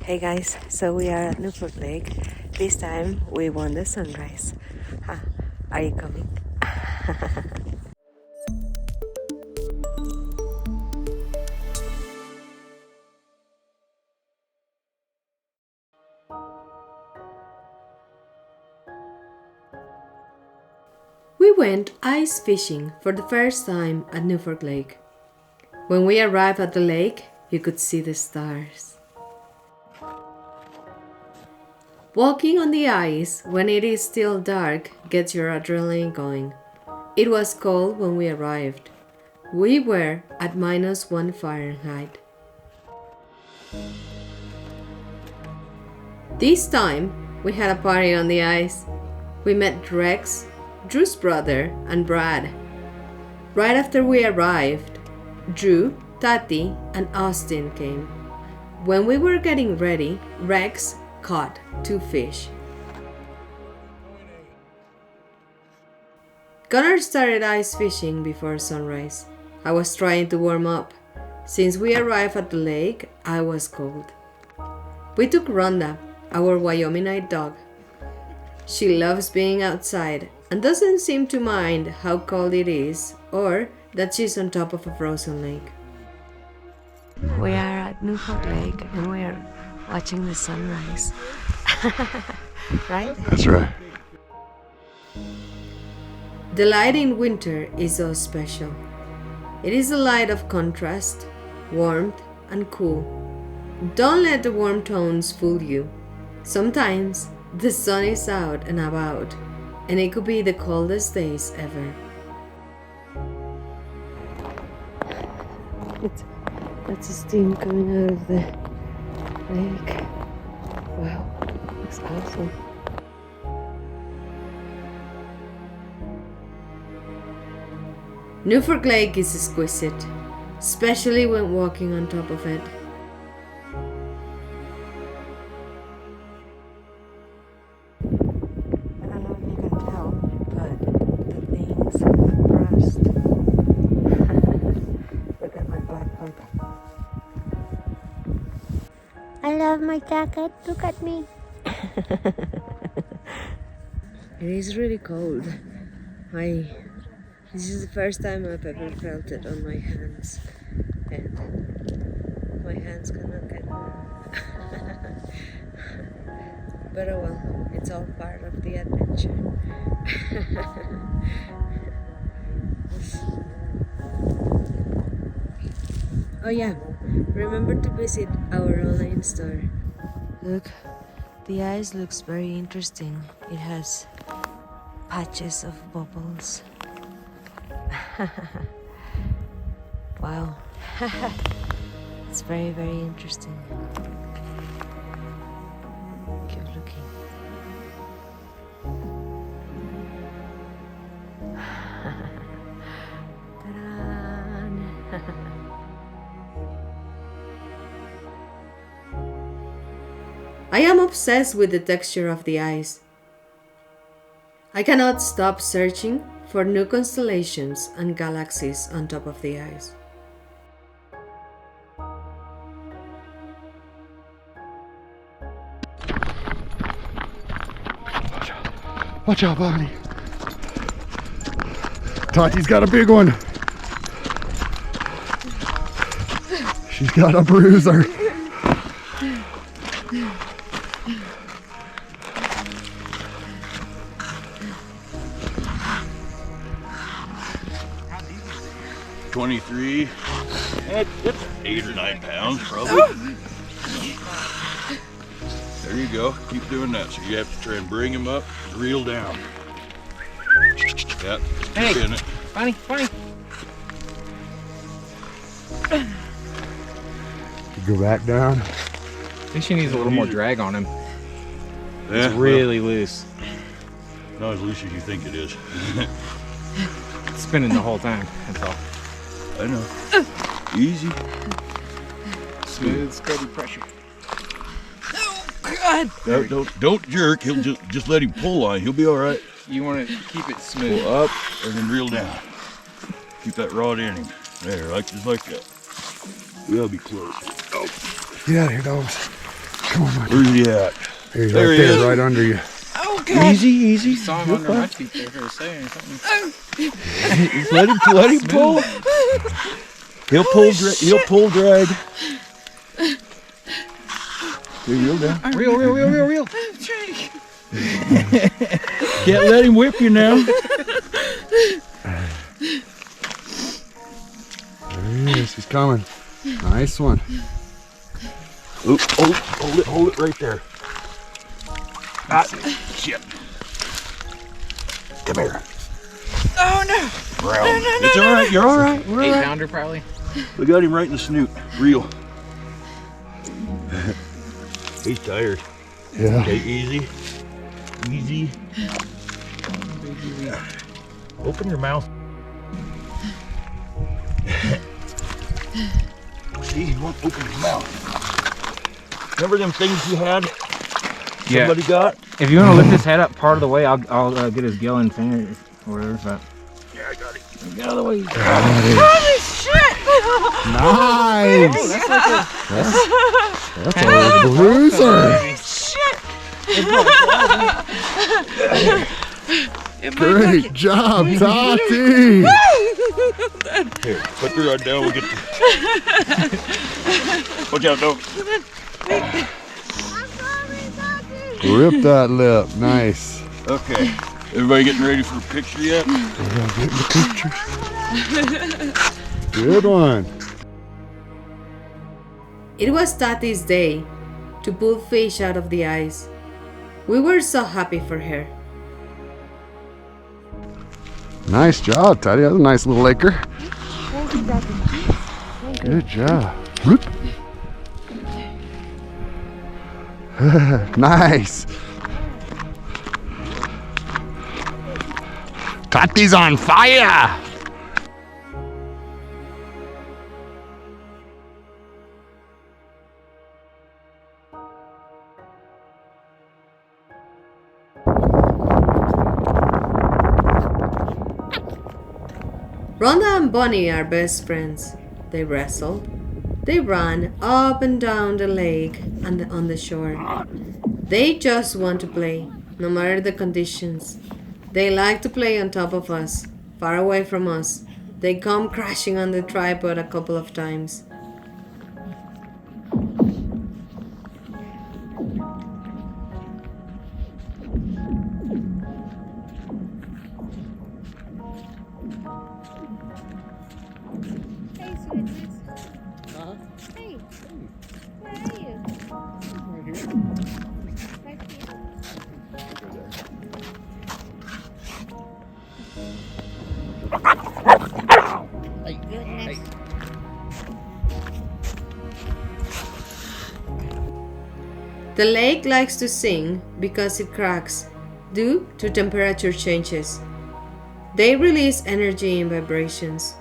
Hey guys, so we are at Newfork Lake. This time we want the sunrise. Are you coming? We went ice fishing for the first time at Newfork Lake. When we arrived at the lake, you could see the stars. Walking on the ice when it is still dark gets your adrenaline going. It was cold when we arrived. We were at -1 Fahrenheit. This time, we had a party on the ice. We met Rex, Drew's brother, and Brad. Right after we arrived, Drew, Taty, and Austin came. When we were getting ready, Rex caught 2 fish. Connor started ice fishing before sunrise. I was trying to warm up. Since we arrived at the lake, I was cold. We took Rhonda, our Wyoming dog. She loves being outside and doesn't seem to mind how cold it is or that she's on top of a frozen lake. We are at Newfork Lake and we are watching the sunrise. Right? That's right. The light in winter is so special. It is a light of contrast, warmth, and cool. Don't let the warm tones fool you. Sometimes the sun is out and about, and it could be the coldest days ever. That's the steam coming out of the lake. Wow, looks awesome. Newfork Lake is exquisite, especially when walking on top of it. I don't know if you can tell, but the things rust. Look at my black pump. I love my jacket. Look at me. It is really cold. This is the first time I've ever felt it on my hands, and my hands cannot get warm. But oh well, it's all part of the adventure. Oh yeah, remember to visit our online store. Look, the ice looks very interesting. It has patches of bubbles. Wow. It's very, very interesting. Keep looking. Ta-da! I am obsessed with the texture of the ice. I cannot stop searching for new constellations and galaxies on top of the ice. Watch out, buddy. Taty's got a big one. She's got a bruiser. $23. It's 8 or 9 pounds, probably. There you go. Keep doing that. So you have to try and bring him up, reel down. Yep. Hey, in it. Bonnie. You go back down. I think she needs a little more drag on him. Yeah, It's really loose. Not as loose as you think it is. It's spinning the whole time. That's all. I know. Easy. Smooth, steady pressure. Don't jerk. He'll just let him pull on. He'll be all right. You want to keep it smooth. Pull up and then reel down. Keep that rod in him. There, just like that. We'll be close. Oh. Get out of here, dogs. Come on, Monty. Where's he at? He's There right he there, is. right under you. Easy, easy. Saw him under my feet there for a second or something. Just let him pull. He'll pull drag. Okay, reel down. Reel. Can't let him whip you now. There he is. He's coming. Nice one. Oop, hold it right there. Ah, shit. Come here. Oh no! Brown. It's all right. You're all right. We're all 8 right. pounder probably. We got him right in the snoot. Reel. He's tired. Yeah. Okay, easy. Easy. Open your mouth. See, he won't open his mouth. Remember them things you had? Yeah. Somebody got? If you want to lift his head up part of the way, I'll get his gill and finger or whatever. But Yeah, I got it. Get out of the way. Holy shit! Nice. that's like That's a bruiser. Great job, Taty. Here, put the rod down. We'll get the... Watch out, dog. Rip that lip. Nice. Okay. Everybody getting ready for a picture yet? Good one. It was Taty's day to pull fish out of the ice. We were so happy for her. Nice job, Taty. That's a nice little laker. Good job. Whoop. Nice. Taty's on fire. Rhonda and Bonnie are best friends. They wrestled. They ran up and down the lake and on the shore. They just want to play, no matter the conditions. They like to play on top of us, far away from us. They come crashing on the tripod a couple of times. Hey, sweetness. Hey, where are you? Right here. Goodness. The lake likes to sing because it cracks due to temperature changes. They release energy in vibrations.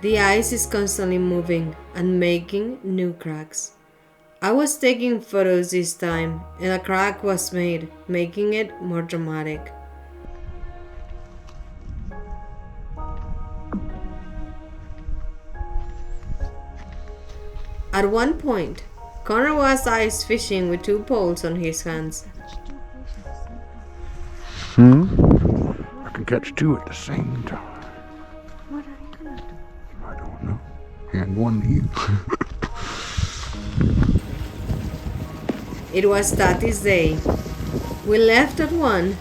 The ice is constantly moving and making new cracks. I was taking photos this time and a crack was made, making it more dramatic. At one point, Connor was ice fishing with 2 poles on his hands. I can catch 2 at the same time. What are you gonna do? I don't know. Hand one to you. It was Taty's day. We left at 1.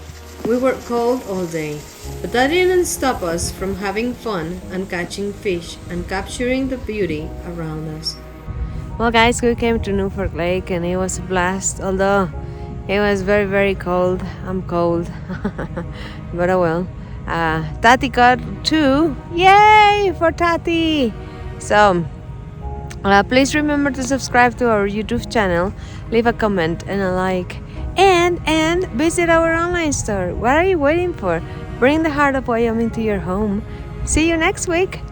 We were cold all day, but that didn't stop us from having fun and catching fish and capturing the beauty around us. Well, guys, we came to Newfork Lake and it was a blast. Although it was very, very cold. I'm cold, but oh well. Taty got 2. Yay for Taty! So please remember to subscribe to our YouTube channel, leave a comment and a like, and visit our online store. What are you waiting for? Bring the heart of Wyoming to your home. See you next week.